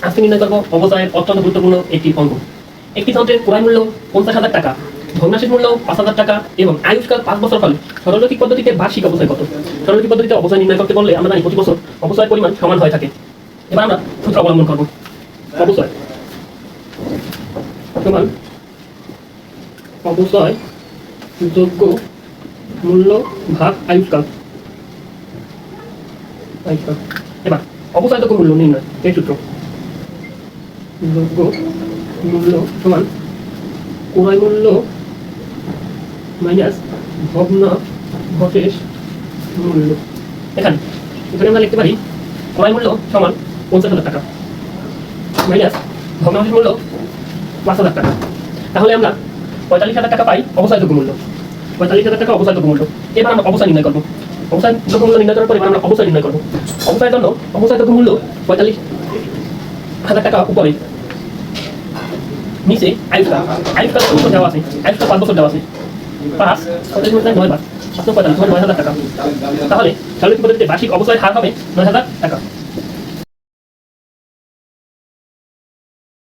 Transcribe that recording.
আজকে নির্ণয় করবো অবচয়ের অত্যন্ত গুরুত্বপূর্ণ একটি অঙ্ক। একটি যন্ত্রের ক্রয় মূল্য 50,000 টাকা, ভগ্নাংশের মূল্য 5,000 টাকা এবং আয়ুষ্কাল 5 বছর ফলে সরলরৈখিক পদ্ধতিতে বার্ষিক অবচয় কত? সরলরৈখিক পদ্ধতিতে অবচয় নির্ণয় করতে বললে আমরা জানি প্রতি বছর অবচয়ের পরিমাণ সমান হয়ে থাকে। এবার আমরা সূত্র অবলম্বন করব। অবচয় সমান অবচয় যোগ্য মূল্য ভাগ আয়ুষ্কাল। এবার অবচয় যোগ্য মূল্য নির্ণয় এই সূত্র যোগ্য মূল্য সমান ক্রয় মূল্য মাইনাস ভগ্নাংশের মূল্য। এখানে আমরা লিখতে পারি ক্রয় মূল্য সমান 50,000 টাকা মাইনাস ভগ্নাংশের মূল্য 5,000 টাকা। তাহলে আমরা 45,000 টাকা পাই অবচয়যোগ্য মূল্য। 45,000 টাকা অবচয়যোগ্য মূল্য। এবার আমরা অবচয় নির্ণয় করবো। অবচয়যোগ্য মূল্য নির্ণয় করার পর এবার আমরা অবচয় নির্ণয় করবো। অবচয়ের জন্য অবচয়যোগ্য মূল্য 45,000 টাকা উপরে, নিচে আয়ুষ্কাল। আয়ুষ্কাল বছর দেওয়া আছে, আয়ুষ্কাল 5 বছর দেওয়া আছে। 5 45 9 বার 45 9,000 টাকা। তাহলে সরলরৈখিক পদ্ধতিতে বার্ষিক অবচয়ের হার হবে 9,000 টাকা।